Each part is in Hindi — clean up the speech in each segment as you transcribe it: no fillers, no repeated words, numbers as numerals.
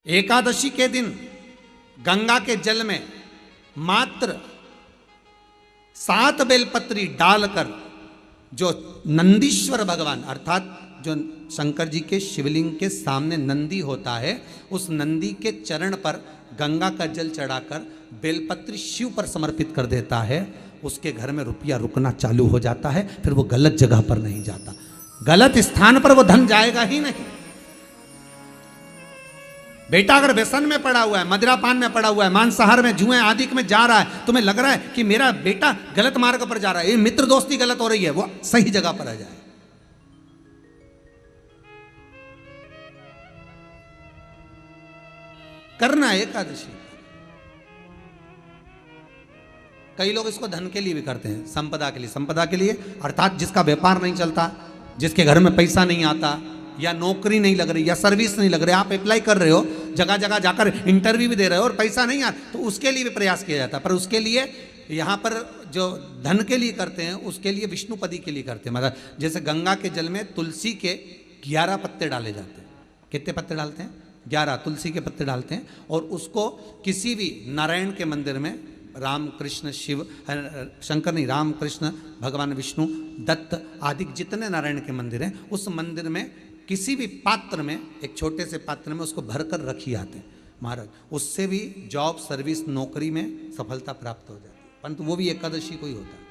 एकादशी के दिन गंगा के जल में मात्र 7 बेलपत्री डालकर जो नंदीश्वर भगवान अर्थात जो शंकर जी के शिवलिंग के सामने नंदी होता है, उस नंदी के चरण पर गंगा का जल चढ़ाकर बेलपत्री शिव पर समर्पित कर देता है, उसके घर में रुपया रुकना चालू हो जाता है। फिर वो गलत जगह पर नहीं जाता, गलत स्थान पर वो धन जाएगा ही नहीं। बेटा अगर व्यसन में पड़ा हुआ है, मदिरापान में पड़ा हुआ है, मांसाहार में, जुए आदि में जा रहा है, तुम्हें लग रहा है कि मेरा बेटा गलत मार्ग पर जा रहा है, ये मित्र दोस्ती गलत हो रही है, वो सही जगह पर आ जाए। करना है एकादशी। कई लोग इसको धन के लिए भी करते हैं, संपदा के लिए। संपदा के लिए अर्थात जिसका व्यापार नहीं चलता, जिसके घर में पैसा नहीं आता, या नौकरी नहीं लग रही, या सर्विस नहीं लग रही, आप अप्लाई कर रहे हो, जगह जगह जाकर इंटरव्यू भी दे रहे हो और पैसा नहीं आ, तो उसके लिए भी प्रयास किया जाता है। पर उसके लिए यहाँ पर जो धन के लिए करते हैं, उसके लिए विष्णुपदी के लिए करते हैं। मतलब जैसे गंगा के जल में तुलसी के 11 पत्ते डाले जाते हैं। कितने पत्ते डालते हैं? 11 तुलसी के पत्ते डालते हैं, और उसको किसी भी नारायण के मंदिर में, राम कृष्ण शिव शंकर नहीं, राम कृष्ण भगवान विष्णु दत्त आदि जितने नारायण के मंदिर हैं, उस मंदिर में किसी भी पात्र में, एक छोटे से पात्र में उसको भरकर रखी आते हैं महाराज। उससे भी जॉब, सर्विस, नौकरी में सफलता प्राप्त हो जाती है, परंतु वो भी एकादशी को ही होता है।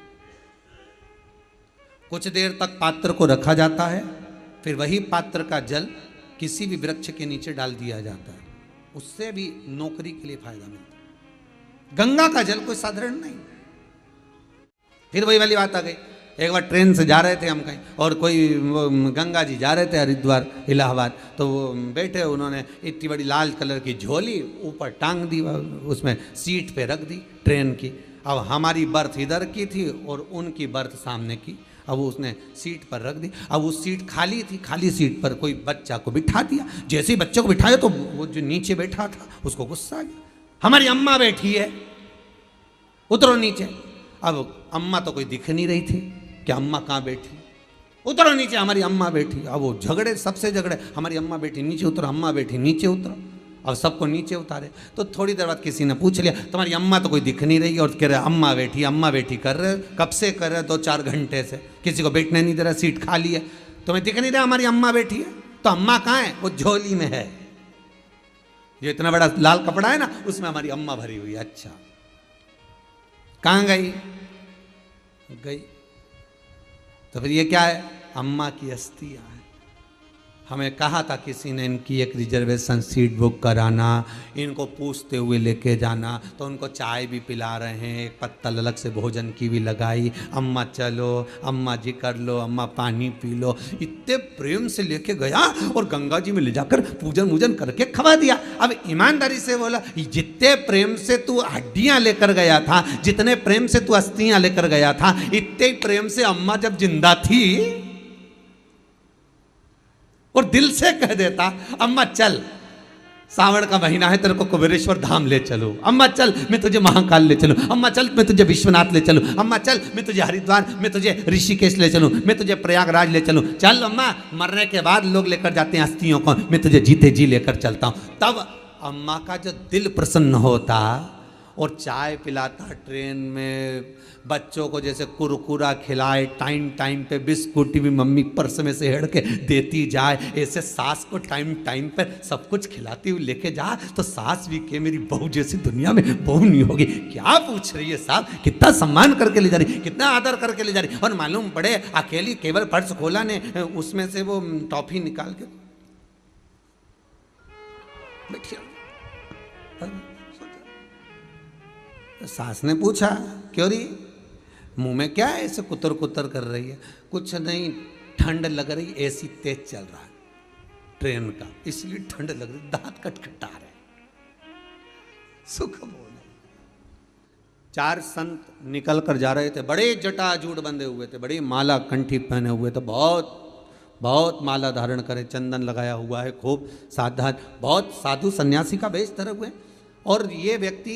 कुछ देर तक पात्र को रखा जाता है, फिर वही पात्र का जल किसी भी वृक्ष के नीचे डाल दिया जाता है, उससे भी नौकरी के लिए फायदा मिलता है। गंगा का जल कोई साधारण नहीं। फिर वही वाली बात आ गई, एक बार ट्रेन से जा रहे थे हम कहीं, और कोई गंगा जी जा रहे थे हरिद्वार इलाहाबाद, तो वो बैठे, उन्होंने इतनी बड़ी लाल कलर की झोली ऊपर टांग दी, उसमें सीट पे रख दी ट्रेन की। अब हमारी बर्थ इधर की थी और उनकी बर्थ सामने की, अब उसने सीट पर रख दी। अब उस सीट खाली थी, खाली सीट पर कोई बच्चा को बिठा दिया। जैसे ही बच्चे को बिठाया तो वो जो नीचे बैठा था उसको गुस्सा आ गया, हमारी अम्मा बैठी है, उतरो नीचे। अब अम्मा तो कोई दिख नहीं रही थी कि अम्मा कहाँ बैठी, उतरो नीचे, हमारी अम्मा बैठी। अब वो झगड़े, सबसे झगड़े, हमारी अम्मा बैठी, नीचे उतरो, अम्मा बैठी, नीचे उतरो। अब सबको नीचे उतारे, तो थोड़ी देर बाद किसी ने पूछ लिया, तुम्हारी अम्मा तो कोई दिख नहीं रही, और कह रहे अम्मा बैठी कर रहे, कब से कर रहे, 2-4 घंटे से, किसी को बैठने नहीं दे रहा, सीट खाली है, तुम्हें दिख नहीं रहा हमारी अम्मा बैठी है? तो अम्मा कहाँ है? वो झोली में है, ये इतना बड़ा लाल कपड़ा है ना, उसमें हमारी अम्मा भरी हुई है। अच्छा, कहाँ गई? तो फिर ये क्या है? अम्मा की अस्थियां हैं। हमें कहा था किसी ने इनकी एक रिजर्वेशन सीट बुक कराना, इनको पूछते हुए लेके जाना, तो उनको चाय भी पिला रहे हैं, एक पत्तल अलग से भोजन की भी लगाई, अम्मा चलो, अम्मा जी कर लो, अम्मा पानी पी लो, इतने प्रेम से लेके गया और गंगा जी में ले जाकर पूजन वूजन करके खवा दिया। अब ईमानदारी से बोला, जितने प्रेम से तू हड्डियां लेकर गया था, जितने प्रेम से तू अस्थियां लेकर गया था, इतने प्रेम से अम्मा जब जिंदा थी और दिल से कह देता, अम्मा चल, सावन का महीना है, तेरे को कुबेरेश्वर धाम ले चलो, अम्मा चल मैं तुझे महाकाल ले चलूं, अम्मा चल मैं तुझे विश्वनाथ ले चलूं, अम्मा चल मैं तुझे हरिद्वार, मैं तुझे ऋषिकेश ले चलूं, मैं तुझे प्रयागराज ले चलूं, चल अम्मा, मरने के बाद लोग लेकर जाते हैं अस्थियों को, मैं तुझे जीते जी लेकर चलता हूं। तब अम्मा का जो दिल प्रसन्न होता और चाय पिलाता ट्रेन में, बच्चों को जैसे कुरकुरा खिलाए, टाइम टाइम पे बिस्कुट भी मम्मी पर्स में से हेड़ के देती जाए, ऐसे सास को टाइम टाइम पे सब कुछ खिलाती हुई लेके जा, तो सास भी के मेरी बहू जैसी दुनिया में बहू नहीं होगी। क्या पूछ रही है साहब, कितना सम्मान करके ले जा रही, कितना आदर करके ले जा रही, और मालूम पड़े अकेली केवल पर्स खोला ने, उसमें से वो टॉफी निकाल के सास ने पूछा, क्यों रही, मुंह में क्या है, ऐसे कुतर कुतर कर रही है? कुछ नहीं, ठंड लग रही, एसी तेज चल रहा है ट्रेन का, इसलिए ठंड लग रही, दांत कटकटा रहे, सुख बोल। 4 संत निकल कर जा रहे थे, बड़े जटाजूट बंधे हुए थे, बड़ी माला कंठी पहने हुए थे, बहुत माला धारण करे, चंदन लगाया हुआ है, खूब सावधान, बहुत साधु सन्यासी का वेश धरे हुए। और ये व्यक्ति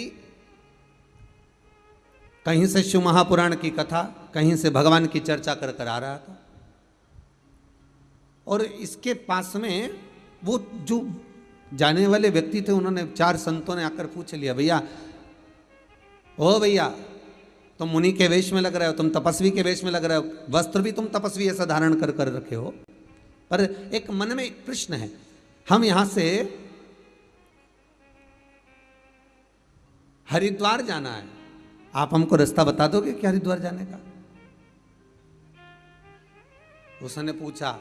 कहीं से शिव महापुराण की कथा, कहीं से भगवान की चर्चा कर कर आ रहा था, और इसके पास में वो जो जाने वाले व्यक्ति थे, उन्होंने 4 संतों ने आकर पूछ लिया, भैया ओ भैया तुम मुनि के वेश में लग रहे हो, तुम तपस्वी के वेश में लग रहे हो, वस्त्र भी तुम तपस्वी ऐसा धारण कर कर रखे हो, पर एक मन में एक प्रश्न है, हम यहां से हरिद्वार जाना है, आप हमको रास्ता बता दोगे क्या हरिद्वार जाने का? उसने पूछा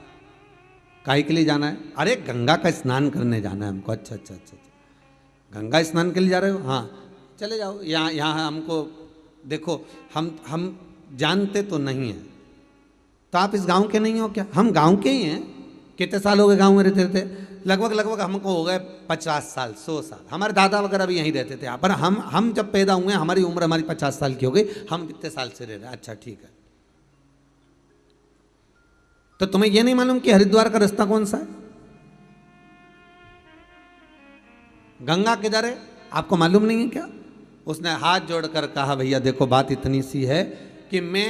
काहे के लिए जाना है? अरे गंगा का स्नान करने जाना है हमको। अच्छा अच्छा अच्छा, गंगा स्नान के लिए जा रहे हो? हाँ चले जाओ, यहाँ यहाँ हमको देखो, हम जानते तो नहीं हैं, तो आप इस गांव के नहीं हो क्या? हम गांव के ही हैं। कितने साल हो गए गांव में रहते रहते? लगभग हमको हो गए 50 साल 100 साल। हमारे दादा वगैरह भी यहीं रहते थे, पर हम जब पैदा हुए हमारी उम्र हमारी 50 साल की हो गई, हम कितने साल से रह रहे हैं? अच्छा ठीक है, तो तुम्हें यह नहीं मालूम कि हरिद्वार का रास्ता कौन सा है? गंगा किधर है आपको मालूम नहीं है क्या? उसने हाथ जोड़कर कहा, भैया देखो बात इतनी सी है कि मैं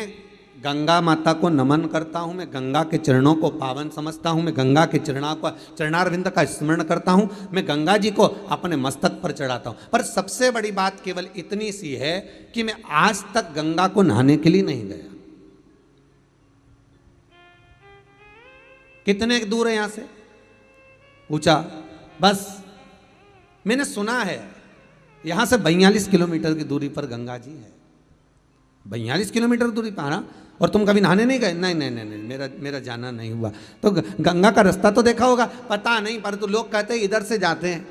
गंगा माता को नमन करता हूं, मैं गंगा के चरणों को पावन समझता हूं, मैं गंगा के चरणारविंद का स्मरण करता हूं, मैं गंगा जी को अपने मस्तक पर चढ़ाता हूं, पर सबसे बड़ी बात केवल इतनी सी है कि मैं आज तक गंगा को नहाने के लिए नहीं गया। कितने दूर है यहां से? पूछा, बस मैंने सुना है यहां से 42 किलोमीटर की दूरी पर गंगा जी है। 42 किलोमीटर दूरी पर ना, और तुम कभी नहाने नहीं गए? नहीं नहीं नहीं नहीं, मेरा जाना नहीं हुआ। तो गंगा का रास्ता तो देखा होगा? पता नहीं, पर तो लोग कहते हैं इधर से जाते हैं,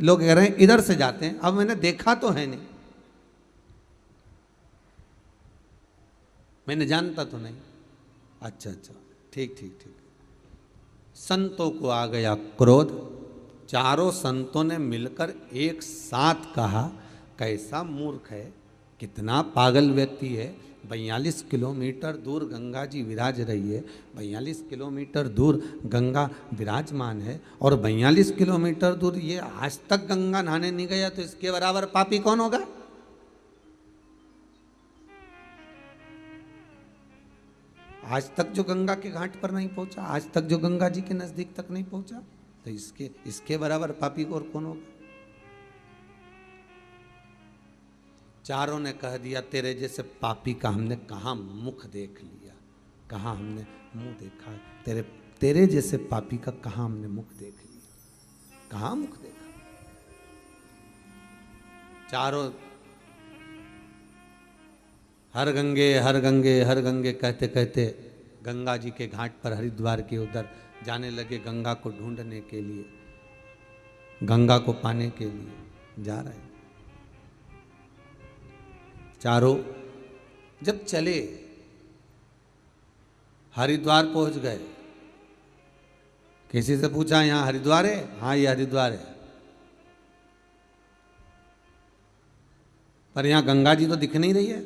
लोग कह रहे हैं इधर से जाते हैं। अब मैंने देखा तो है नहीं, मैंने जानता तो नहीं। अच्छा अच्छा, ठीक ठीक ठीक। संतों को आ गया क्रोध, चारों संतों ने मिलकर एक साथ कहा, कैसा मूर्ख है, कितना पागल व्यक्ति है, 42 किलोमीटर दूर गंगा जी विराज रही है, 42 किलोमीटर दूर गंगा विराजमान है, और 42 किलोमीटर दूर ये आज तक गंगा नहाने नहीं गया, तो इसके बराबर पापी कौन होगा? आज तक जो गंगा के घाट पर नहीं पहुंचा, आज तक जो गंगा जी के नजदीक तक नहीं पहुंचा, तो इसके बराबर पापी और कौन होगा? चारों ने कह दिया, तेरे जैसे पापी का हमने कहाँ मुख देख लिया, कहाँ हमने मुंह देखा है, तेरे जैसे पापी का कहाँ हमने मुख देख लिया, कहाँ मुख देखा? चारों हर गंगे हर गंगे हर गंगे कहते कहते गंगा जी के घाट पर हरिद्वार के उधर जाने लगे, गंगा को ढूंढने के लिए, गंगा को पाने के लिए जा रहे हैं। चारों जब चले हरिद्वार पहुंच गए, किसी से पूछा यहां हरिद्वार है? हाँ ये हरिद्वार है, पर यहां गंगा जी तो दिख नहीं रही है,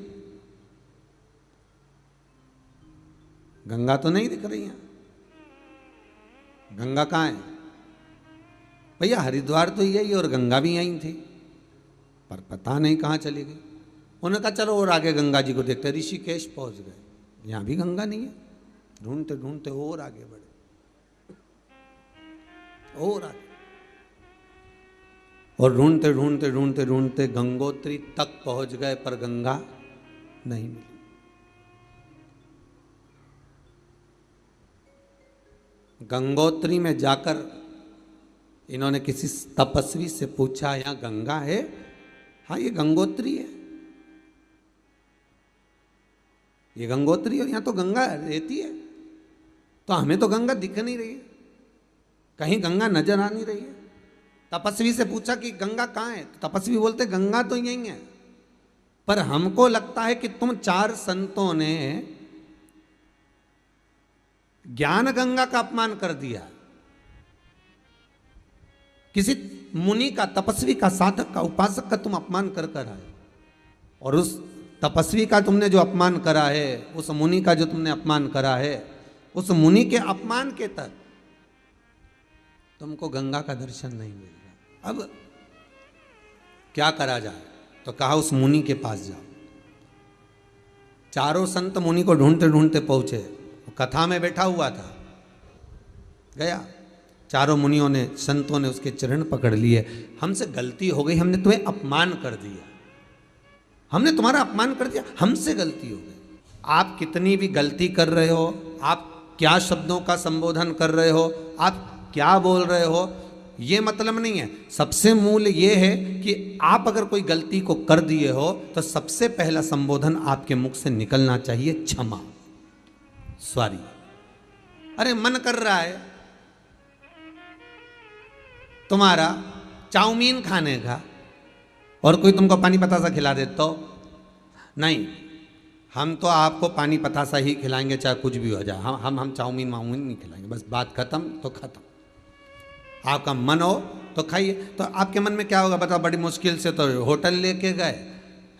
गंगा तो नहीं दिख रही है, गंगा कहाँ है? भैया हरिद्वार तो यही और गंगा भी यहीं थी, पर पता नहीं कहाँ चली गई। उन्होंने कहा चलो और आगे गंगा जी को देखते, ऋषिकेश पहुंच गए, यहाँ भी गंगा नहीं है, ढूंढते ढूंढते और आगे बढ़े, और आगे, और ढूंढते ढूंढते ढूंढते ढूंढते गंगोत्री तक पहुंच गए, पर गंगा नहीं मिली। गंगोत्री में जाकर इन्होंने किसी तपस्वी से पूछा, यहाँ गंगा है? हाँ ये गंगोत्री है, ये गंगोत्री और यहाँ तो गंगा रहती है, तो हमें तो गंगा दिख नहीं रही है, कहीं गंगा नजर आ नहीं रही है। तपस्वी से पूछा कि गंगा कहाँ है? तो तपस्वी बोलते गंगा तो यही है, पर हमको लगता है कि तुम 4 संतों ने ज्ञान गंगा का अपमान कर दिया, किसी मुनि का, तपस्वी का, साधक का, उपासक का तुम अपमान कर कर आए, और उस तपस्वी का तुमने जो अपमान करा है, उस मुनि का जो तुमने अपमान करा है, उस मुनि के अपमान के तक तुमको गंगा का दर्शन नहीं मिलेगा। अब क्या करा जाए? तो कहा उस मुनि के पास जाओ। चारों संत मुनि को ढूंढते ढूंढते पहुंचे, कथा में बैठा हुआ था, गया, चारों मुनियों ने, संतों ने उसके चरण पकड़ लिए। हमसे गलती हो गई, हमने तुम्हें अपमान कर दिया, हमने तुम्हारा अपमान कर दिया, हमसे गलती हो गई। आप कितनी भी गलती कर रहे हो, आप क्या शब्दों का संबोधन कर रहे हो, आप क्या बोल रहे हो, ये मतलब नहीं है। सबसे मूल ये है कि आप अगर कोई गलती को कर दिए हो तो सबसे पहला संबोधन आपके मुख से निकलना चाहिए क्षमा, सॉरी। अरे मन कर रहा है तुम्हारा चाउमीन खाने का और कोई तुमको पानी पतासा खिला दे तो नहीं, हम तो आपको पानी पतासा ही खिलाएंगे चाहे कुछ भी हो जाए। हम चाउमीन माउमीन नहीं खिलाएंगे, बस बात खत्म तो खत्म। आपका मन हो तो खाइए। तो आपके मन में क्या होगा बताओ? बड़ी मुश्किल से तो होटल लेके गए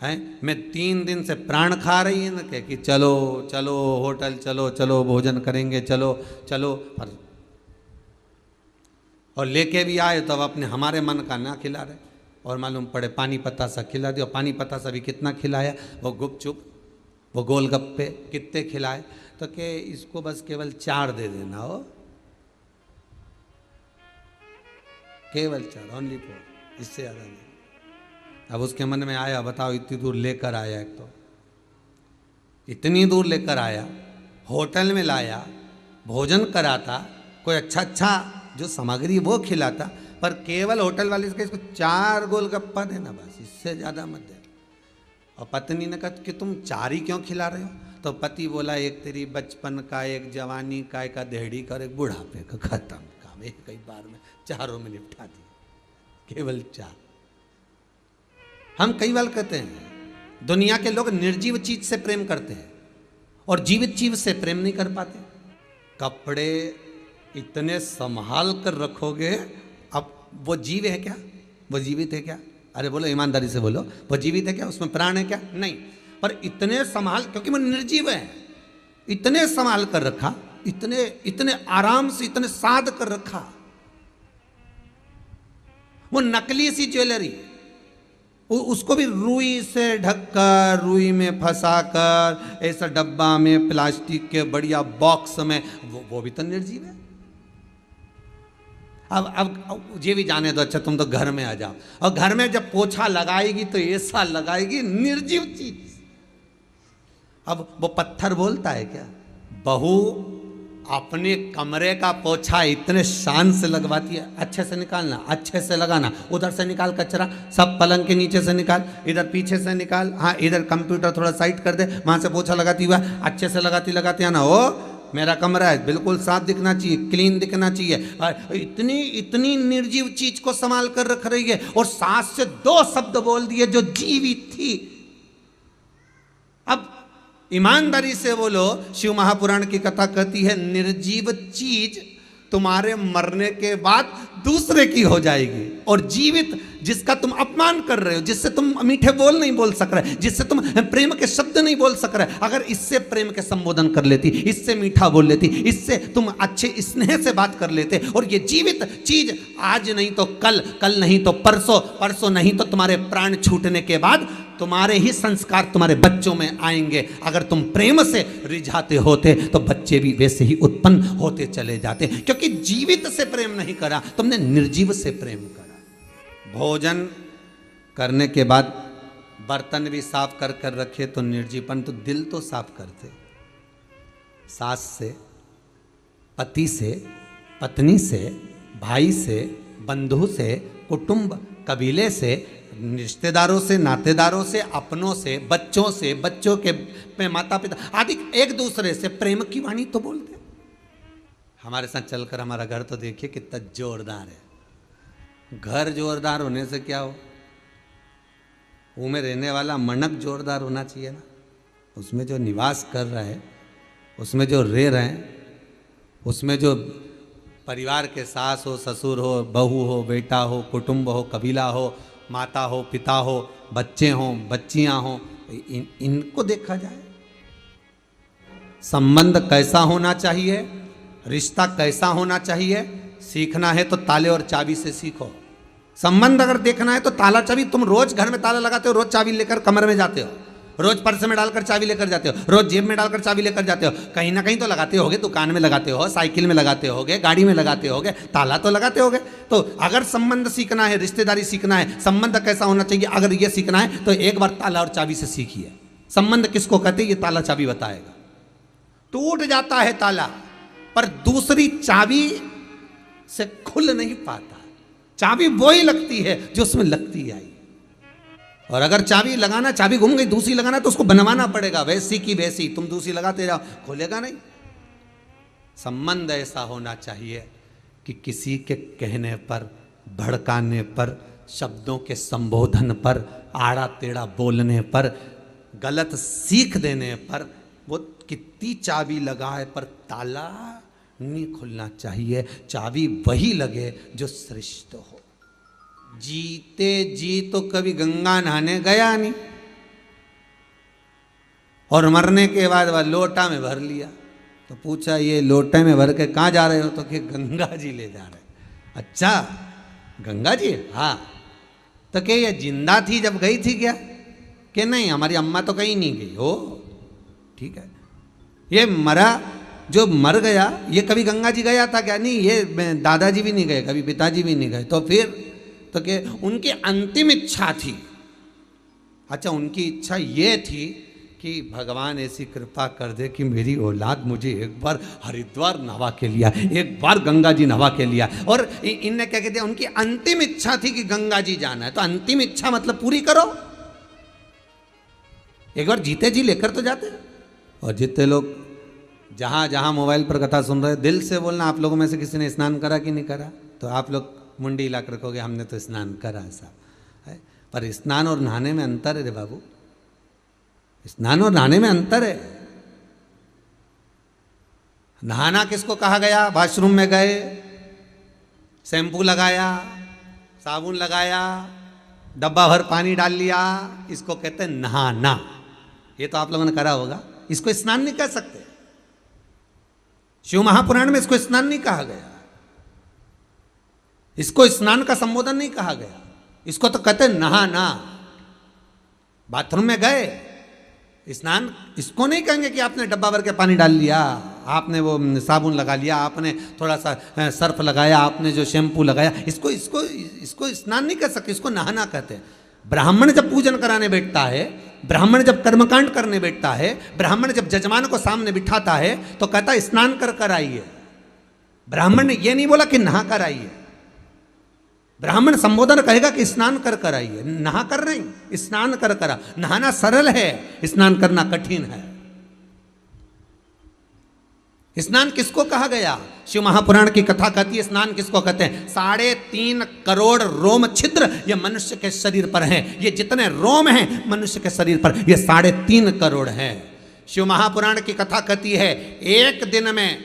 हैं, मैं 3 दिन से प्राण खा रही है ना कि चलो चलो होटल, चलो चलो भोजन करेंगे, चलो चलो, और लेके भी आए तो अब अपने हमारे मन का ना खिला रहे, और मालूम पड़े पानी पतासा खिला दिया। पानी पतासा भी कितना खिलाया, वो गुपचुप, वो गोलगप्पे कितने खिलाए, तो के इसको बस केवल 4 दे देना हो, केवल 4, ओनली 4, इससे ज़्यादा नहीं। अब उसके मन में आया, बताओ इतनी दूर लेकर आया, एक तो इतनी दूर लेकर आया, होटल में लाया, भोजन कराता, कोई अच्छा जो सामग्री वो खिलाता, पर केवल होटल वाले से इसको 4 गोलगप्पा देना बस, इससे ज़्यादा मत दे। और पत्नी ने कहा कि तुम 4 ही क्यों खिला रहे हो? तो पति बोला एक तेरी बचपन का, एक जवानी का, एक देहड़ी का और एक बुढ़ापे का, खत्म काम, एक कई बार में 4 में निपटा दिया, केवल 4। हम कई बार कहते हैं दुनिया के लोग निर्जीव चीज से प्रेम करते हैं और जीवित चीज से प्रेम नहीं कर पाते। कपड़े इतने संभाल कर रखोगे, अब वो जीव है क्या? वो जीवित है क्या? अरे बोलो ईमानदारी से बोलो, वो जीवित है क्या? उसमें प्राण है क्या? नहीं। पर इतने संभाल, क्योंकि वो निर्जीव है, इतने संभाल कर रखा, इतने आराम से, इतने साध कर रखा। वो नकली सी ज्वेलरी, उसको भी रुई से ढककर, रुई में फंसाकर, ऐसा डब्बा में, प्लास्टिक के बढ़िया बॉक्स में, वो भी तो निर्जीव है। अब ये भी जाने दो, अच्छा तुम तो घर में आ जाओ, और घर में जब पोछा लगाएगी तो ऐसा लगाएगी निर्जीव चीज। अब वो पत्थर बोलता है क्या? बहू अपने कमरे का पोछा इतने शान से लगवाती है, अच्छे से निकालना, अच्छे से लगाना, उधर से निकाल कचरा, सब पलंग के नीचे से निकाल, इधर पीछे से निकाल, हाँ इधर कंप्यूटर थोड़ा साइड कर दे, वहां से पोछा लगाती हुआ अच्छे से लगाती आना, ओ मेरा कमरा है बिल्कुल साफ दिखना चाहिए, क्लीन दिखना चाहिए। इतनी निर्जीव चीज को संभाल कर रख रही है, और सास से 2 शब्द बोल दिए जो जीवित थी। अब ईमानदारी से बोलो, शिव महापुराण की कथा कहती है निर्जीव चीज तुम्हारे मरने के बाद दूसरे की हो जाएगी, और जीवित जिसका तुम अपमान कर रहे हो, जिससे तुम मीठे बोल नहीं बोल सक रहे, जिससे तुम प्रेम के शब्द नहीं बोल सक रहे, अगर इससे प्रेम के संबोधन कर लेती, इससे मीठा बोल लेती, इससे तुम अच्छे स्नेह से बात कर लेते, और ये जीवित चीज आज नहीं तो कल, कल नहीं तो परसों, परसों नहीं तो तुम्हारे प्राण छूटने के बाद तुम्हारे ही संस्कार तुम्हारे बच्चों में आएंगे। अगर तुम प्रेम से रिझाते होते तो बच्चे भी वैसे ही उत्पन्न होते चले जाते, क्योंकि जीवित से प्रेम नहीं करा, तुमने निर्जीव से प्रेम करा। भोजन करने के बाद बर्तन भी साफ कर कर रखे तो निर्जीवन, तो दिल तो साफ करते। सास से, पति से, पत्नी से, भाई से, बंधु से, कुटुंब कबीले से, रिश्तेदारों से, नातेदारों से, अपनों से, बच्चों के माता पिता आदि, एक दूसरे से प्रेम की वाणी तो बोलते। हमारे साथ चलकर हमारा घर तो देखिए कितना जोरदार है। घर जोरदार होने से क्या हो, वो में रहने वाला मनक जोरदार होना चाहिए ना। उसमें जो निवास कर रहा है, उसमें जो रह रहे हैं, उसमें जो परिवार के सास हो, ससुर हो, बहू हो, बेटा हो, कुटुंब हो, कबीला हो, माता हो, पिता हो, बच्चे हों, बच्चियां हों, इनको देखा जाए। संबंध कैसा होना चाहिए, रिश्ता कैसा होना चाहिए, सीखना है तो ताले और चाबी से सीखो। संबंध अगर देखना है तो ताला चाबी, तुम रोज घर में ताला लगाते हो, रोज चाबी लेकर कमरे में जाते हो, रोज पर्स में डालकर चाबी लेकर जाते हो, रोज जेब में डालकर चाबी लेकर जाते हो, कहीं ना कहीं तो लगाते होगे, दुकान में लगाते हो, साइकिल में लगाते होगे, गाड़ी में लगाते होगे, ताला तो लगाते होगे। तो अगर संबंध सीखना है, रिश्तेदारी सीखना है, संबंध कैसा होना चाहिए, अगर ये सीखना है तो एक बार ताला और चाबी से सीखिए। संबंध किसको कहते हैं ये ताला चाबी बताएगा। टूट जाता है ताला पर दूसरी चाबी से खुल नहीं पाता, चाबी वो ही लगती है जो उसमें लगती आई। और अगर चाबी लगाना, चाबी घूम गई, दूसरी लगाना तो उसको बनवाना पड़ेगा, वैसी की वैसी, तुम दूसरी लगाते जाओ, खोलेगा नहीं। संबंध ऐसा होना चाहिए कि किसी के कहने पर, भड़काने पर, शब्दों के संबोधन पर, आड़ा टेढ़ा बोलने पर, गलत सीख देने पर, वो कितनी चाबी लगाए पर ताला नहीं खुलना चाहिए। चाबी वही लगे जो श्रेष्ठ हो। जीते जी तो कभी गंगा नहाने गया नहीं और मरने के बाद वह लोटा में भर लिया। तो पूछा ये लोटे में भर के कहाँ जा रहे हो, तो कि गंगा जी ले जा रहे। अच्छा गंगा जी, हाँ। तो क्या ये जिंदा थी जब गई थी क्या? कि नहीं, हमारी अम्मा तो कहीं नहीं गई हो। ठीक है, ये मरा जो मर गया ये कभी गंगा जी गया था क्या? नहीं, ये दादाजी भी नहीं गए, कभी पिताजी भी नहीं गए। तो फिर तो कि उनकी अंतिम इच्छा थी। अच्छा, उनकी इच्छा ये थी कि भगवान ऐसी कृपा कर दे कि मेरी औलाद मुझे एक बार हरिद्वार नहवा के लिया, एक बार गंगा जी नहवा के लिया। और इनने क्या कहते हैं, उनकी अंतिम इच्छा थी कि गंगा जी जाना है। तो अंतिम इच्छा मतलब पूरी करो, एक बार जीते जी लेकर तो जाते। और जितने लोग जहाँ जहाँ मोबाइल पर कथा सुन रहे, दिल से बोलना, आप लोगों में से किसी ने स्नान करा कि नहीं करा? तो आप लोग मुंडी हिला कर रखोगे हमने तो स्नान करा साहब है। पर स्नान और नहाने में अंतर है रे बाबू, स्नान और नहाने में अंतर है। नहाना किसको कहा गया? वॉशरूम में गए, शैम्पू लगाया, साबुन लगाया, डब्बा भर पानी डाल लिया, इसको कहते हैं नहाना। ये तो आप लोगों ने करा होगा। इसको स्नान नहीं कह सकते। शिव महापुराण में इसको स्नान नहीं कहा गया, इसको स्नान का संबोधन नहीं कहा गया, इसको तो कहते हैं नहाना। बाथरूम में गए, स्नान इसको नहीं कहेंगे कि आपने डब्बा भर के पानी डाल लिया, आपने वो साबुन लगा लिया, आपने थोड़ा सा सर्फ लगाया, आपने जो शैम्पू लगाया, इसको इसको इसको स्नान नहीं कर सकते, इसको नहाना कहते हैं। ब्राह्मण जब पूजन कराने बैठता है, ब्राह्मण जब कर्मकांड करने बैठता है, ब्राह्मण जब जजमान को सामने बिठाता है तो कहता है स्नान कर कर आइए। ब्राह्मण ने यह नहीं बोला कि नहा कर आइए। ब्राह्मण संबोधन कहेगा कि स्नान कर कर आइए, नहा कर नहीं, स्नान कर कर। नहाना सरल है, स्नान करना कठिन है। स्नान किसको कहा गया? शिव महापुराण की कथा कहती है स्नान किसको कहते हैं। 3.5 करोड़ रोम छिद्र ये मनुष्य के शरीर पर हैं। ये जितने रोम हैं मनुष्य के शरीर पर, ये 3.5 करोड़ हैं। शिव महापुराण की कथा कहती है एक दिन में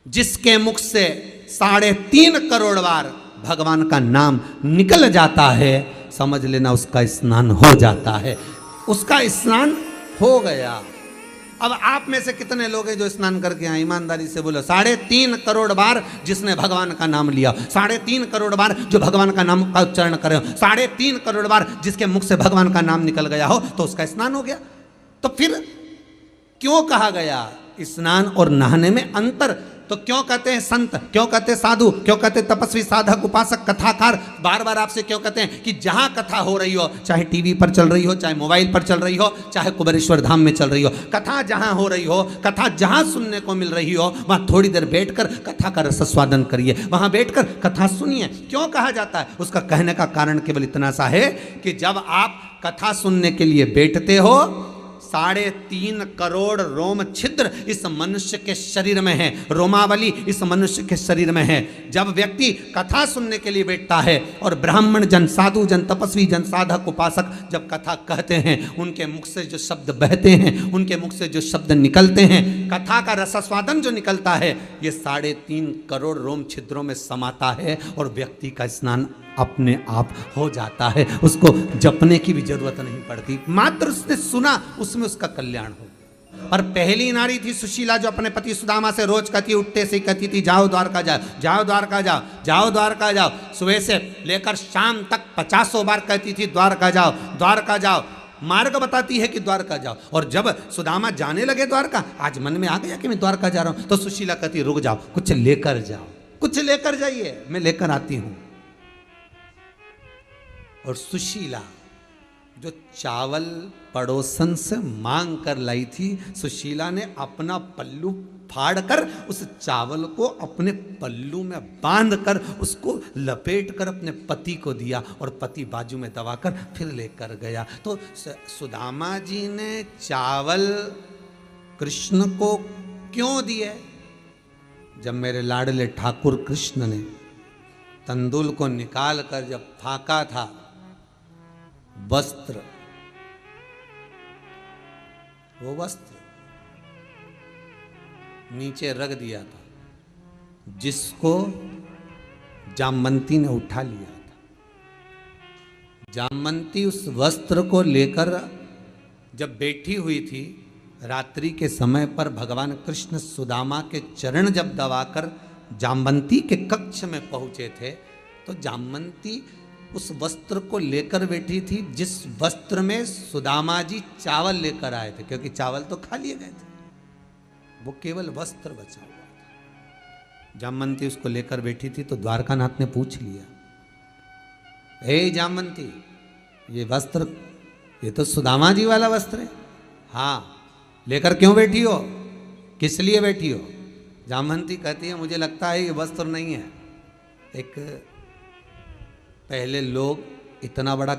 जिसके मुख से 3.5 करोड़ बार भगवान का नाम निकल जाता है, समझ लेना उसका स्नान हो जाता है, उसका स्नान हो गया। अब आप में से कितने लोग हैं जो स्नान करके आए? ईमानदारी से बोलो। 3.5 करोड़ बार जिसने भगवान का नाम लिया, 3.5 करोड़ बार जो भगवान का नाम का उच्चारण करे, 3.5 करोड़ बार जिसके मुख से भगवान का नाम निकल गया हो, तो उसका स्नान हो गया। तो फिर क्यों कहा गया स्नान और नहाने में अंतर? तो क्यों कहते हैं संत, क्यों कहते हैं साधु, क्यों कहते हैं तपस्वी, साधक, उपासक, कथाकार? बार बार आपसे क्यों कहते हैं कि जहां कथा हो रही हो, चाहे टीवी पर चल रही हो, चाहे मोबाइल पर चल रही हो, चाहे कुबेरेश्वर धाम में चल रही हो, कथा जहां हो रही हो, कथा जहां सुनने को मिल रही हो, वहां थोड़ी देर बैठकर कथा का रसस्वादन करिए, वहां बैठकर कथा सुनिए। क्यों कहा जाता है? उसका कहने का कारण केवल इतना सा है कि जब आप कथा सुनने के लिए बैठते हो, 3.5 करोड़ रोम छिद्र इस मनुष्य के शरीर में है, रोमावली इस मनुष्य के शरीर में है। जब व्यक्ति कथा सुनने के लिए बैठता है और ब्राह्मण जन, साधु जन, तपस्वी जन, साधक, उपासक जब कथा कहते हैं, उनके मुख से जो शब्द बहते हैं, उनके मुख से जो शब्द निकलते हैं, कथा का रसास्वादन जो निकलता है, ये 3.5 करोड़ रोम छिद्रों में समाता है और व्यक्ति का स्नान अपने आप हो जाता है। उसको जपने की भी जरूरत नहीं पड़ती, मात्र उसने सुना, उसमें उसका कल्याण हो। और पहली नारी थी सुशीला, जो अपने पति सुदामा से रोज कहती, उठते से कहती थी जाओ द्वारका जाओ, जाओ द्वारका जाओ, जाओ द्वारका जाओ। सुबह से लेकर शाम तक 50 बार कहती थी द्वारका जाओ, द्वारका जाओ। मार्ग बताती है कि द्वारका जाओ। और जब सुदामा जाने लगे द्वारका, आज मन में आ गया कि मैं द्वारका जा रहा हूं, तो सुशीला कहती रुक जाओ, कुछ लेकर जाओ, कुछ लेकर जाइए, मैं लेकर आती हूं। और सुशीला जो चावल पड़ोसन से मांग कर लाई थी, सुशीला ने अपना पल्लू फाड़कर उस चावल को अपने पल्लू में बांधकर उसको लपेट कर अपने पति को दिया, और पति बाजू में दबाकर फिर लेकर गया। तो सुदामा जी ने चावल कृष्ण को क्यों दिए? जब मेरे लाडले ठाकुर कृष्ण ने तंदुल को निकाल कर जब फाका था, वस्त्र, वो वस्त्र नीचे रख दिया था, जिसको जामवंती ने उठा लिया था। जामवंती उस वस्त्र को लेकर जब बैठी हुई थी, रात्रि के समय पर भगवान कृष्ण सुदामा के चरण जब दबाकर जामवंती के कक्ष में पहुंचे थे, तो जामवंती उस वस्त्र को लेकर बैठी थी, जिस वस्त्र में सुदामा जी चावल लेकर आए थे, क्योंकि चावल तो खा लिए गए थे, वो केवल वस्त्र बचा हुआ था। जामवंती उसको लेकर बैठी थी, तो द्वारकानाथ ने पूछ लिया, हे जामवंती, ये वस्त्र, ये तो सुदामा जी वाला वस्त्र है। हाँ, लेकर क्यों बैठी हो, किस लिए बैठी हो? जामवंती कहती है, मुझे लगता है ये वस्त्र नहीं है। एक पहले लोग इतना बड़ा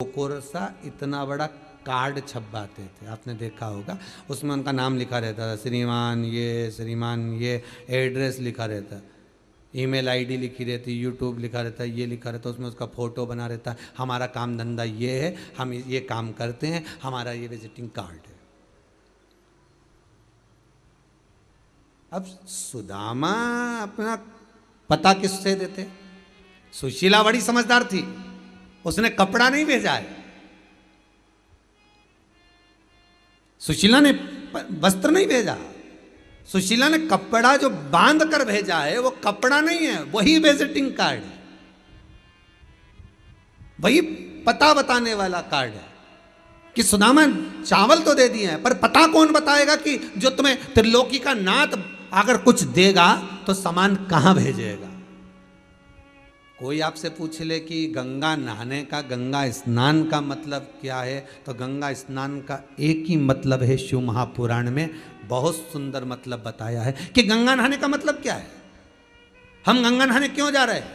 कोरसा, इतना बड़ा कार्ड छपवाते थे, आपने देखा होगा, उसमें उनका नाम लिखा रहता था, श्रीमान ये, एड्रेस लिखा रहता, ईमेल आईडी लिखी रहती, यूट्यूब लिखा रहता, ये लिखा रहता, उसमें उसका फोटो बना रहता, हमारा काम धंधा ये है, हम ये काम करते हैं, हमारा ये विजिटिंग कार्ड है। अब सुदामा अपना पता किससे देते? सुशीला बड़ी समझदार थी, उसने कपड़ा नहीं भेजा है, सुशीला ने वस्त्र नहीं भेजा, सुशीला ने कपड़ा जो बांध कर भेजा है वो कपड़ा नहीं है, वही विजिटिंग कार्ड है, वही पता बताने वाला कार्ड है कि सुदामा चावल तो दे दिए हैं, पर पता कौन बताएगा कि जो तुम्हें त्रिलोकी का नाथ अगर कुछ देगा तो सामान कहां भेजेगा? कोई आपसे पूछ ले कि गंगा नहाने का, गंगा स्नान का मतलब क्या है, तो गंगा स्नान का एक ही मतलब है, शिव महापुराण में बहुत सुंदर मतलब बताया है कि गंगा नहाने का मतलब क्या है। हम गंगा नहाने क्यों जा रहे हैं?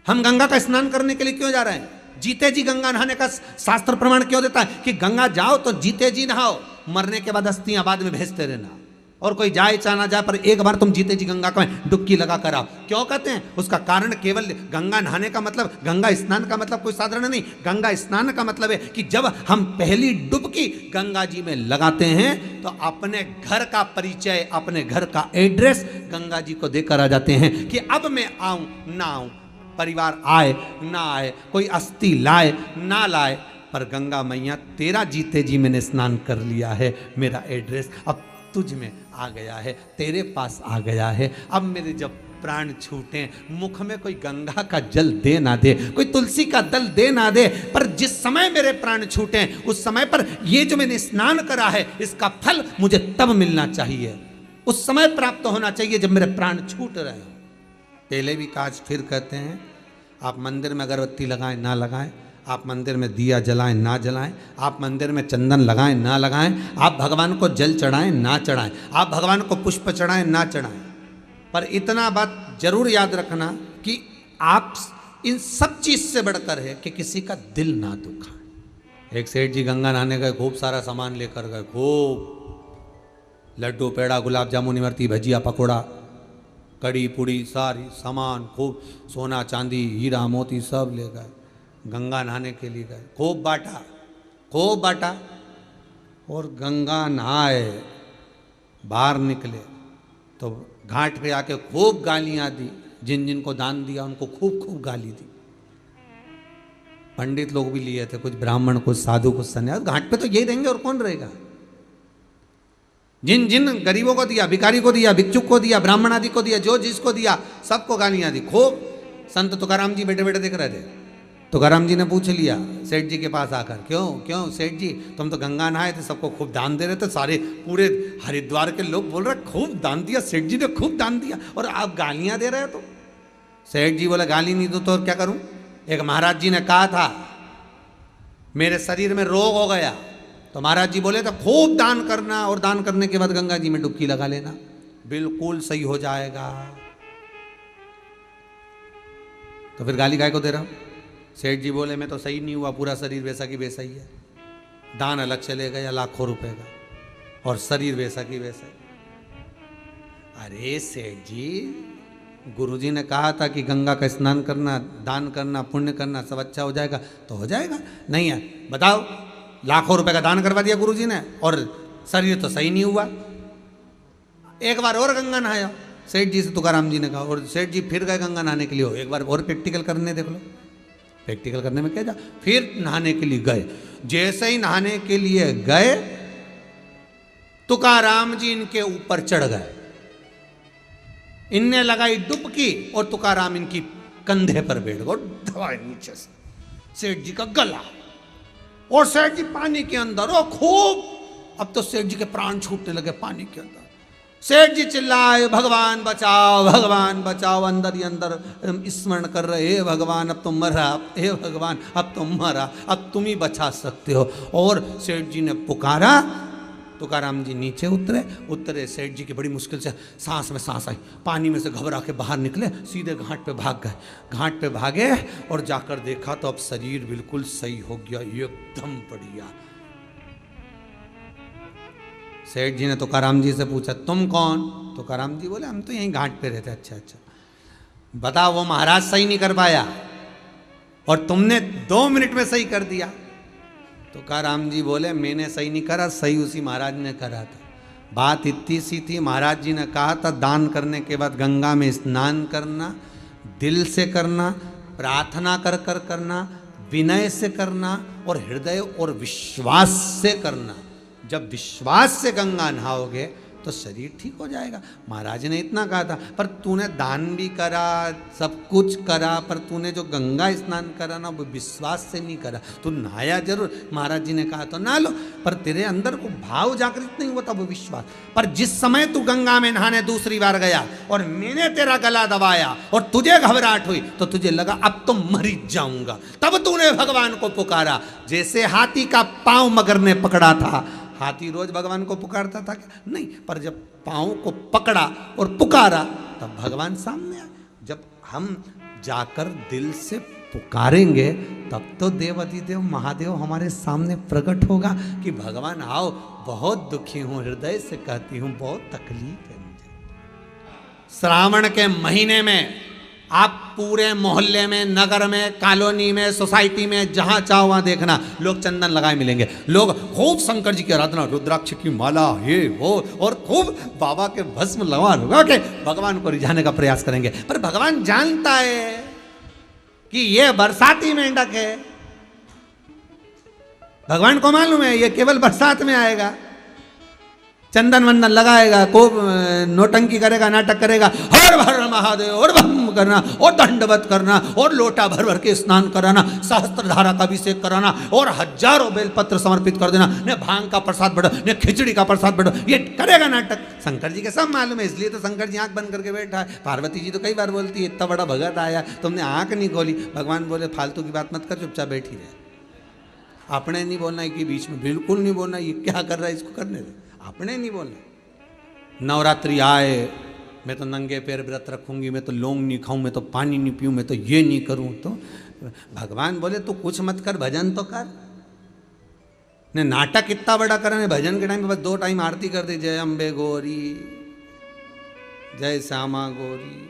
हम गंगा का स्नान करने के लिए क्यों जा रहे हैं? जीते जी गंगा नहाने का शास्त्र प्रमाण क्यों देता है कि गंगा जाओ तो जीते जी नहाओ, मरने के बाद अस्थियां बाद में भेजते रहना, और कोई जाए चाहे ना जाए पर एक बार तुम जीते जी गंगा का डुबकी लगा कर आओ। क्यों कहते हैं? उसका कारण केवल गंगा नहाने का मतलब, गंगा स्नान का मतलब कोई साधारण नहीं, गंगा स्नान का मतलब है कि जब हम पहली डुबकी गंगा जी में लगाते हैं तो अपने घर का परिचय, अपने घर का एड्रेस गंगा जी को देकर आ जाते हैं कि अब मैं आऊं ना आऊं, परिवार आए ना आए, कोई अस्थि लाए ना लाए, पर गंगा मैया तेरा जीते जी मैंने स्नान कर लिया है, मेरा एड्रेस अब तुझ में आ गया है, तेरे पास आ गया है। अब मेरे जब प्राण छूटे, मुख में कोई गंगा का जल दे ना दे, कोई तुलसी का दल दे ना दे, पर जिस समय मेरे प्राण छूटे उस समय पर ये जो मैंने स्नान करा है इसका फल मुझे तब मिलना चाहिए, उस समय प्राप्त होना चाहिए जब मेरे प्राण छूट रहे हो। पहले भी काज फिर कहते हैं, आप मंदिर में अगरबत्ती लगाएं ना लगाएं, आप मंदिर में दिया जलाएं ना जलाएं, आप मंदिर में चंदन लगाएं ना लगाएं, आप भगवान को जल चढ़ाएं ना चढ़ाएं, आप भगवान को पुष्प चढ़ाएं ना चढ़ाएं, पर इतना बात जरूर याद रखना कि आप इन सब चीज से बढ़कर है कि किसी का दिल ना दुखाए। एक सेठ जी गंगा नहाने गए, खूब सारा सामान लेकर गए, खूब लड्डू पेड़ा गुलाब जामुन इमरती भजिया पकौड़ा कड़ी पुड़ी सारी सामान, खूब सोना चांदी हीरा मोती सब ले गए, गंगा नहाने के लिए गए, खूब बांटा, और गंगा नहाए बाहर निकले तो घाट पे आके खूब गालियां दी, जिन जिन को दान दिया उनको खूब खूब गाली दी। पंडित लोग भी लिए थे, कुछ ब्राह्मण, कुछ साधु, कुछ सन्यासी, घाट पे तो यही देंगे और कौन रहेगा। जिन जिन गरीबों को दिया, भिखारी को दिया, भिक्षुक को दिया, ब्राह्मण आदि को दिया, जो जिसको दिया सबको गालियां दी खूब। संत तुकाराम जी बैठे बैठे देख रहे थे, तुकाराम जी ने पूछ लिया सेठ जी के पास आकर, क्यों क्यों सेठ जी, तुम तो गंगा नहाए थे, सबको खूब दान दे रहे थे, सारे पूरे हरिद्वार के लोग बोल रहे खूब दान दिया, सेठ जी ने खूब दान दिया, और आप गालियां दे रहे हो। तो सेठ जी बोले गाली नहीं दो तो क्या करूं? एक महाराज जी ने कहा था मेरे शरीर में रोग हो गया, तो महाराज जी बोले तो खूब दान करना, और दान करने के बाद गंगा जी में डुबकी लगा लेना, बिल्कुल सही हो जाएगा। तो फिर गाली काय को दे रहा हूं? सेठ जी बोले मैं तो सही नहीं हुआ, पूरा शरीर वैसा की वैसा ही है, दान अलग चले गया लाखों रुपए का, और शरीर वैसा की वैसा। अरे सेठ जी, गुरुजी ने कहा था कि गंगा का स्नान करना, दान करना, पुण्य करना, सब अच्छा हो जाएगा, तो हो जाएगा। नहीं है, बताओ, लाखों रुपए का दान करवा दिया गुरुजी ने, और शरीर तो सही नहीं हुआ। एक बार और गंगा नहाया, सेठ जी से तुकाराम जी ने कहा, और सेठ जी फिर गए गंगा नहाने के लिए, हो एक बार और प्रैक्टिकल करने देख लो। प्रैक्टिकल करने में क्या जा, फिर नहाने के लिए गए। जैसे ही नहाने के लिए गए, तुकाराम जी इनके ऊपर चढ़ गए, इनने लगाई डुबकी, और तुकाराम इनकी कंधे पर बैठ गए, दबाए नीचे से सेठ जी का गला, और सेठ जी पानी के अंदर, और खूब, अब तो सेठ जी के प्राण छूटने लगे पानी के अंदर। सेठ जी चिल्लाए भगवान बचाओ, अंदर ही अंदर स्मरण कर रहे, हे भगवान अब तो मरा, हे भगवान अब तो मरा, अब तुम ही बचा सकते हो। और सेठ जी ने पुकारा, तुकाराम जी नीचे उतरे, सेठ जी की बड़ी मुश्किल से सांस में सांस आई, पानी में से घबरा के बाहर निकले, सीधे घाट पे भाग गए। घाट पे भागे और जाकर देखा तो अब शरीर बिल्कुल सही हो गया, एकदम बढ़िया। सेठ जी ने तुकाराम जी से पूछा तुम कौन? तुकाराम जी बोले हम तो यहीं घाट पे रहते। अच्छा अच्छा, बताओ वो महाराज सही नहीं कर पाया और तुमने 2 मिनट में सही कर दिया। तुकाराम जी बोले मैंने सही नहीं करा, सही उसी महाराज ने करा था। बात इतनी सी थी, महाराज जी ने कहा था दान करने के बाद गंगा में स्नान करना, दिल से करना, प्रार्थना कर कर करना, विनय से करना और हृदय और विश्वास से करना। जब विश्वास से गंगा नहाओगे तो शरीर ठीक हो जाएगा। महाराज ने इतना कहा था, पर तूने दान भी करा, सब कुछ करा, पर तूने जो गंगा स्नान करा ना वो विश्वास से नहीं करा। तू नहाया जरूर, महाराज जी ने कहा तो नहा लो, पर तेरे अंदर को भाव जागृत नहीं हुआ था वो विश्वास। पर जिस समय तू गंगा में नहाने दूसरी बार गया और मैंने तेरा गला दबाया और तुझे घबराहट हुई तो तुझे लगा अब तो मर जाऊंगा, तब तूने भगवान को पुकारा। जैसे हाथी का पांव मगर ने पकड़ा था, हाथी रोज भगवान को पुकारता था क्या? नहीं, पर जब पाँव को पकड़ा और पुकारा तब भगवान सामने आए। जब हम जाकर दिल से पुकारेंगे तब तो देवाधिदेव महादेव हमारे सामने प्रकट होगा कि भगवान आओ, बहुत दुखी हूँ, हृदय से कहती हूँ, बहुत तकलीफ है मुझे। श्रावण के महीने में आप पूरे मोहल्ले में, नगर में, कॉलोनी में, सोसाइटी में, जहां चाहो वहां देखना लोग चंदन लगाए मिलेंगे। लोग खूब शंकर जी की आराधना, रुद्राक्ष की माला, ये वो, और खूब बाबा के भस्म लगा के भगवान को रिझाने का प्रयास करेंगे। पर भगवान जानता है कि ये बरसाती मेंढक है। भगवान को मालूम है ये केवल बरसात में आएगा, चंदन वंदन लगाएगा, खूब नोटंकी करेगा, नाटक करेगा, हर हर महादेव और बम करना और दंडवत करना और लोटा भर भर के स्नान कराना, सहस्त्रधारा का अभिषेक कराना और हजारों बेलपत्र समर्पित कर देना, ने भांग का प्रसाद बढ़ो, ने खिचड़ी का प्रसाद बढ़ो, ये करेगा नाटक। शंकर जी के सब मालूम है, इसलिए तो शंकर जी आंख बंद करके बैठा है। पार्वती जी तो कई बार बोलती है इतना बड़ा भगत आया तुमने आंख नहीं खोली। भगवान बोले फालतू की बात मत कर, चुपचाप बैठी रहे। आपने नहीं बोलना है कि बीच में, बिल्कुल नहीं बोलना, ये क्या कर रहा है इसको करने दे, आपने नहीं बोलना। नवरात्रि आए मैं तो नंगे पैर व्रत रखूंगी, मैं तो लौंग नहीं खाऊं, मैं तो पानी नहीं पीऊं, मैं तो ये नहीं करूं। तो भगवान बोले तू कुछ मत कर, भजन तो कर। ने नाटक इतना बड़ा कर, भजन के टाइम पे बस 2 टाइम आरती कर दी, जय अम्बे गौरी, जय श्यामा गौरी,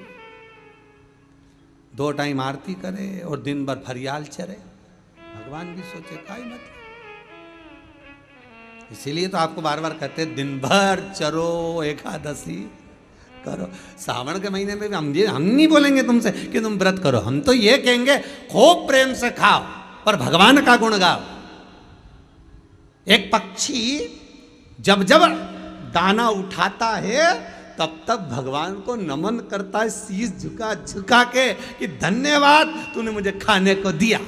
2 टाइम आरती करे और दिन भर फरियाल चरे। भगवान भी सोचे काई मतलब। इसीलिए तो आपको बार बार कहते हैं दिन भर चरो, एकादशी करो। सावन के महीने में भी हम नहीं बोलेंगे तुमसे कि तुम व्रत करो, हम तो ये कहेंगे खूब प्रेम से खाओ पर भगवान का गुण गाओ। एक पक्षी जब जब दाना उठाता है तब तब भगवान को नमन करता है, शीश झुका झुका के कि धन्यवाद तूने मुझे खाने को दिया।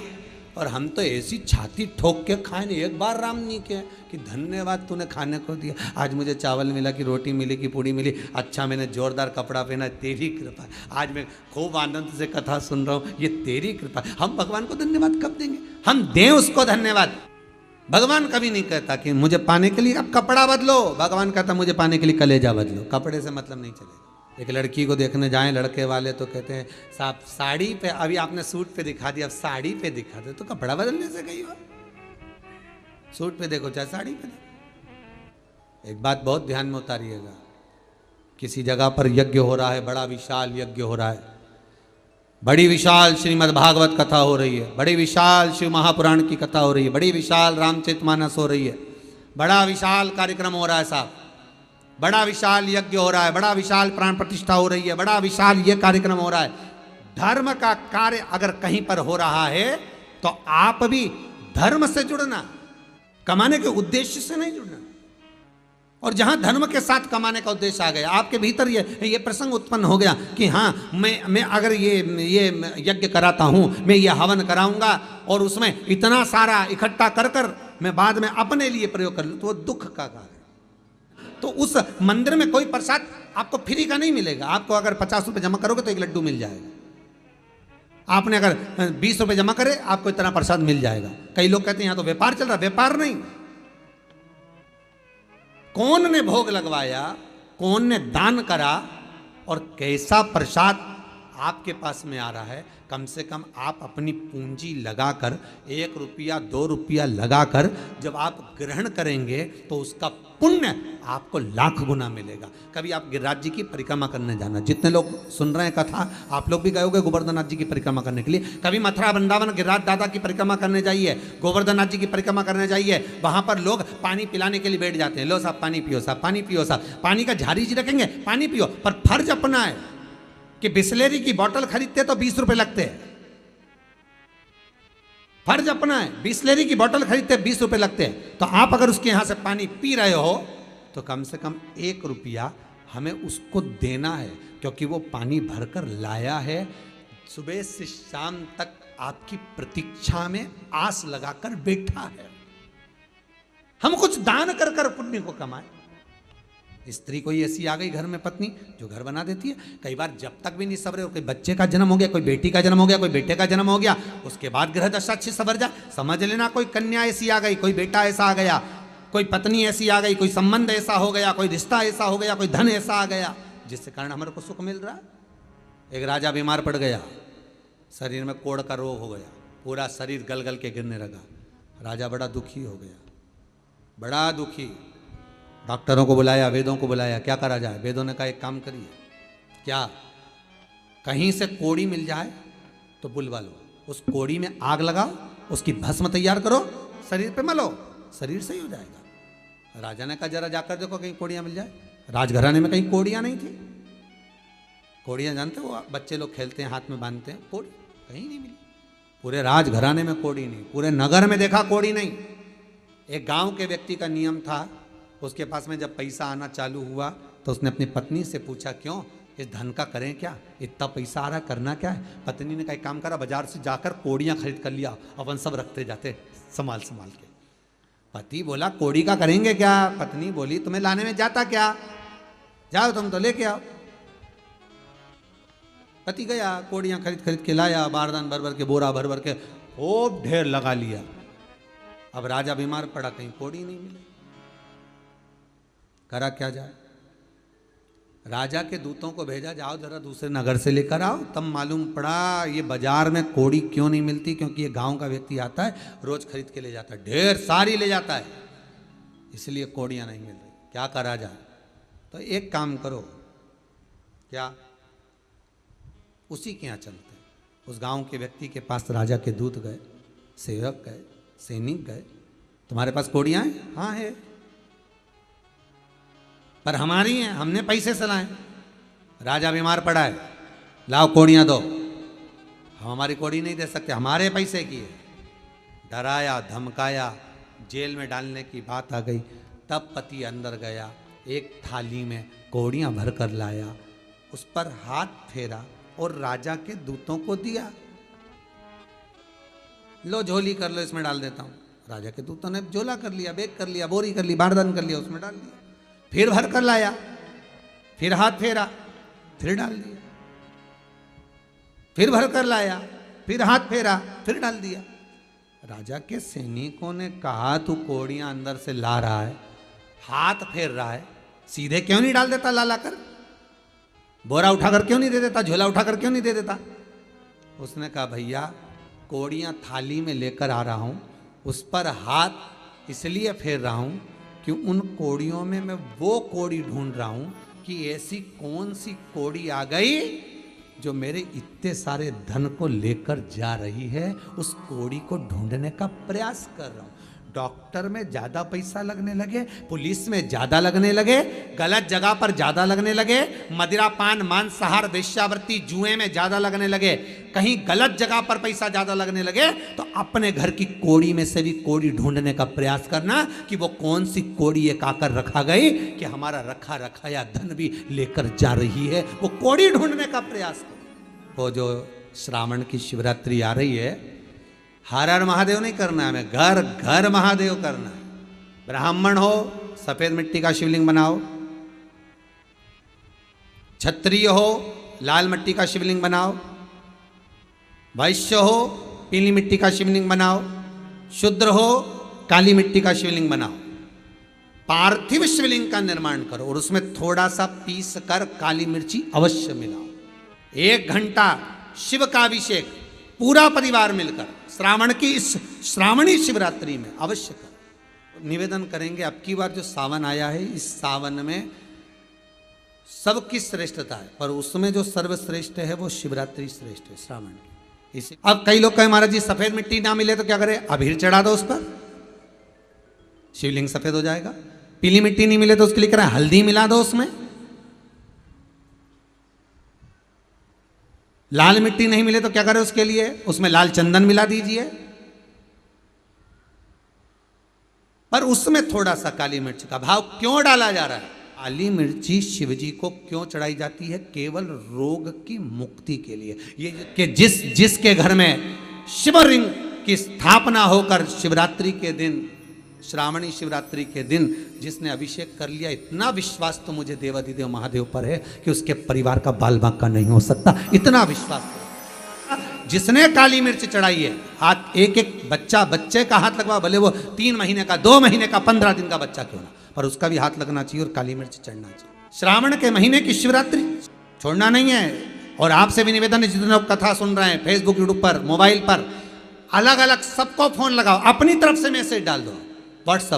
और हम तो ऐसी छाती ठोक के खाए नहीं, एक बार राम नहीं के कि धन्यवाद तूने खाने को दिया, आज मुझे चावल मिला कि रोटी मिली कि पूड़ी मिली, अच्छा मैंने जोरदार कपड़ा पहना, तेरी कृपा, आज मैं खूब आनंद से कथा सुन रहा हूँ, ये तेरी कृपा। हम भगवान को धन्यवाद कब देंगे? हम दें उसको धन्यवाद। भगवान कभी नहीं कहता कि मुझे पाने के लिए अब कपड़ा बदलो, भगवान कहता मुझे पाने के लिए कलेजा बदलो। कपड़े से मतलब नहीं चलेगा। एक लड़की को देखने जाएं लड़के वाले तो कहते हैं साहब साड़ी पे, अभी आपने सूट पे दिखा दिया, अब साड़ी पे दिखा दो, तो कपड़ा बदलने से कही हो, सूट पे देखो चाहे साड़ी पे देखो। एक बात बहुत ध्यान में उतारिएगा, किसी जगह पर यज्ञ हो रहा है, बड़ा विशाल यज्ञ हो रहा है, बड़ी विशाल श्रीमद् भागवत कथा हो रही है, बड़ी विशाल शिव महापुराण की कथा हो रही है, बड़ी विशाल रामचरितमानस हो रही है, बड़ा विशाल कार्यक्रम हो रहा है साहब, बड़ा विशाल यज्ञ हो रहा है, बड़ा विशाल प्राण प्रतिष्ठा हो रही है, बड़ा विशाल ये कार्यक्रम हो रहा है। धर्म का कार्य अगर कहीं पर हो रहा है तो आप भी धर्म से जुड़ना, कमाने के उद्देश्य से नहीं जुड़ना। और जहां धर्म के साथ कमाने का उद्देश्य आ गया, आपके भीतर ये प्रसंग उत्पन्न हो गया कि हाँ मैं अगर ये यज्ञ कराता हूं, मैं ये हवन कराऊंगा और उसमें इतना सारा इकट्ठा कर कर मैं बाद में अपने लिए प्रयोग कर लूं, तो वो दुख का कार्य। तो उस मंदिर में कोई प्रसाद आपको फ्री का नहीं मिलेगा। आपको अगर 50 रुपए जमा करोगे तो एक लड्डू मिल जाएगा। आपने अगर 20 रुपए जमा करे आपको इतना प्रसाद मिल जाएगा। कई लोग कहते हैं यहां तो व्यापार चल रहा, व्यापार नहीं। कौन ने भोग लगवाया, कौन ने दान करा और कैसा प्रसाद आपके पास में आ रहा है, कम से कम आप अपनी पूंजी लगाकर 1 रुपया 2 रुपया लगाकर जब आप ग्रहण करेंगे तो उसका पुण्य आपको लाख गुना मिलेगा। कभी आप गिरिराज जी की परिक्रमा करने जाना, जितने लोग सुन रहे हैं कथा, आप लोग भी गए होंगे गोवर्धननाथ जी की परिक्रमा करने के लिए। कभी मथुरा वृंदावन गिरिराज दादा की परिक्रमा करने जाइए, गोवर्धननाथ जी की परिक्रमा करने जाइए, वहां पर लोग पानी पिलाने के लिए बैठ जाते हैं, लो साहब पानी पियो, साहब पानी पियो, साहब पानी का झाड़ी जी रखेंगे, पानी पियो। पर फर्ज अपना है कि बिस्लेरी की बोतल खरीदते तो 20 रुपए लगते हैं, फर्ज अपना है, बिस्लेरी की बोतल खरीदते 20 रुपए लगते हैं। तो आप अगर उसके यहां से पानी पी रहे हो तो कम से कम 1 रुपया हमें उसको देना है, क्योंकि वो पानी भरकर लाया है, सुबह से शाम तक आपकी प्रतीक्षा में आस लगाकर बैठा है। हम कुछ दान कर कर पुण्य को कमाएं। स्त्री कोई ऐसी आ गई घर में पत्नी जो घर बना देती है, कई बार जब तक भी नहीं सवरे, कोई बच्चे का जन्म हो गया, कोई बेटी का जन्म हो गया, कोई बेटे का जन्म हो गया, उसके बाद गृह दशा अच्छी सवर जाए, समझ लेना कोई कन्या ऐसी आ गई, कोई बेटा ऐसा आ गया, कोई पत्नी ऐसी आ गई, कोई संबंध ऐसा हो गया, कोई रिश्ता ऐसा हो गया, कोई धन ऐसा आ गया जिसके कारण हमारे को सुख मिल रहा है। एक राजा बीमार पड़ गया, शरीर में कोढ़ का रोग हो गया, पूरा शरीर गल गल के गिरने लगा। राजा बड़ा दुखी हो गया, बड़ा दुखी। डॉक्टरों को बुलाया, वेदों को बुलाया, क्या करा जाए? वेदों ने कहा एक काम करिए, क्या कहीं से कोड़ी मिल जाए तो बुलवा लो, उस कोड़ी में आग लगाओ, उसकी भस्म तैयार करो, शरीर पे मलो, शरीर सही हो जाएगा। राजा ने कहा जरा जाकर देखो कहीं कोड़ियां मिल जाए। राजघराने में कहीं कोड़ियां नहीं थी। कोड़ियां जानते हो, बच्चे लोग खेलते हैं हाथ में बांधते हैं, कोड़ी कहीं नहीं मिली। पूरे राजघराने में कोड़ी नहीं, पूरे नगर में देखा कोड़ी नहीं। एक गांव के व्यक्ति का नियम था, उसके पास में जब पैसा आना चालू हुआ तो उसने अपनी पत्नी से पूछा क्यों, इस धन का करें क्या, इतना पैसा आ रहा करना क्या है? पत्नी ने कहा एक काम करा, बाजार से जाकर कोड़ियां खरीद कर लिया, अपन सब रखते जाते संभाल संभाल के। पति बोला कोड़ी का करेंगे क्या? पत्नी बोली तुम्हें लाने में जाता क्या, जाओ तुम तो लेके आओ। पति गया, कोड़ियां खरीद खरीद के लाया, बारदान भर भर के, बोरा भर भर के खूब ढेर लगा लिया। अब राजा बीमार पड़ा, कहीं कोड़ी नहीं मिली, करा क्या जाए? राजा के दूतों को भेजा, जाओ जरा दूसरे नगर से लेकर आओ। तब मालूम पड़ा ये बाजार में कोड़ी क्यों नहीं मिलती, क्योंकि ये गांव का व्यक्ति आता है, रोज खरीद के ले जाता है, ढेर सारी ले जाता है, इसलिए कोड़ियां नहीं मिल रही। क्या करा जाए? तो एक काम करो, क्या उसी के यहाँ चलते हैं। उस गांव के व्यक्ति के पास राजा के दूत गए, सेवक गए, सैनिक गए, तुम्हारे पास कोड़ियां हैं? हाँ है, पर हमारी हैं, हमने पैसे से लाए। राजा बीमार पड़ा है, लाओ कोड़ियां दो। हम हमारी कोड़ी नहीं दे सकते, हमारे पैसे की है। डराया धमकाया, जेल में डालने की बात आ गई। तब पति अंदर गया, एक थाली में कोड़ियां भर कर लाया, उस पर हाथ फेरा और राजा के दूतों को दिया। लो झोली कर लो, इसमें डाल देता हूँ। राजा के दूतों ने झोला कर लिया, बैग कर लिया, बोरी कर ली, बारदान कर लिया, उसमें डाल दिया। फिर भर कर लाया, फिर हाथ फेरा, फिर डाल दिया। फिर भर कर लाया, फिर हाथ फेरा, फिर डाल दिया। राजा के सैनिकों ने कहा तू कोड़ियां अंदर से ला रहा है, हाथ फेर रहा है, सीधे क्यों नहीं डाल देता? ला ला कर बोरा उठाकर क्यों नहीं दे देता? झोला उठाकर क्यों नहीं दे देता? उसने कहा भैया कोड़ियां थाली में लेकर आ रहा हूं, उस पर हाथ इसलिए फेर रहा हूं कि उन कोड़ियों में मैं वो कोड़ी ढूंढ रहा हूं कि ऐसी कौन सी कोड़ी आ गई जो मेरे इतने सारे धन को लेकर जा रही है। उस कोड़ी को ढूंढने का प्रयास कर रहा हूं। डॉक्टर में ज्यादा पैसा लगने लगे, पुलिस में ज्यादा लगने लगे, गलत जगह पर ज्यादा लगने लगे, मदिरा पान मांसाहार वेश्यावृत्ति जुए में ज्यादा लगने लगे, कहीं गलत जगह पर पैसा ज्यादा लगने लगे, तो अपने घर की कोड़ी में से भी कोड़ी ढूंढने का प्रयास करना कि वो कौन सी कोड़ी एक आकर रखा गई कि हमारा रखा रखाया धन भी लेकर जा रही है। वो कोड़ी ढूंढने का प्रयास करो। वो जो श्रावण की शिवरात्रि आ रही है, हर हर महादेव नहीं करना है, हमें घर घर महादेव करना है। ब्राह्मण हो सफेद मिट्टी का शिवलिंग बनाओ, क्षत्रिय हो लाल मिट्टी का शिवलिंग बनाओ, वैश्य हो पीली मिट्टी का शिवलिंग बनाओ, शूद्र हो काली मिट्टी का शिवलिंग बनाओ। पार्थिव शिवलिंग का निर्माण करो और उसमें थोड़ा सा पीस कर काली मिर्ची अवश्य मिलाओ। 1 घंटा शिव का अभिषेक पूरा परिवार मिलकर श्रावण की इस श्रावणी शिवरात्रि में अवश्य करो। निवेदन करेंगे अब की बार जो सावन आया है, इस सावन में सबकी श्रेष्ठता है, पर उसमें जो सर्वश्रेष्ठ है वो शिवरात्रि श्रेष्ठ है श्रावण की। इसे अब कई लोग कहें महाराज जी सफेद मिट्टी ना मिले तो क्या करें? अबीर चढ़ा दो उस पर, शिवलिंग सफेद हो जाएगा। पीली मिट्टी नहीं मिले तो उसके लिए करें हल्दी मिला दो उसमें। लाल मिट्टी नहीं मिले तो क्या करें उसके लिए? उसमें लाल चंदन मिला दीजिए। पर उसमें थोड़ा सा काली मिर्च का भाव क्यों डाला जा रहा है? काली मिर्ची शिवजी को क्यों चढ़ाई जाती है? केवल रोग की मुक्ति के लिए। ये कि जिसके घर में शिवलिंग की स्थापना होकर शिवरात्रि के दिन, श्रावणी शिवरात्रि के दिन जिसने अभिषेक कर लिया, इतना विश्वास तो मुझे देवाधिदेव महादेव पर है कि उसके परिवार का बाल बांका नहीं हो सकता। इतना विश्वास जिसने काली मिर्च चढ़ाई है, हाथ एक एक बच्चे का हाथ लगवा, भले वो 3 महीने का, 2 महीने का, 15 दिन का बच्चा क्यों ना, पर उसका भी हाथ लगना चाहिए और काली मिर्च चढ़ना चाहिए। श्रावण के महीने की शिवरात्रि छोड़ना नहीं है। और आपसे भी निवेदन है, जितने लोग कथा सुन रहे हैं फेसबुक यूट्यूब पर, मोबाइल पर, अलग अलग सबको फोन लगाओ, अपनी तरफ से मैसेज डाल दो व्हाट्सएप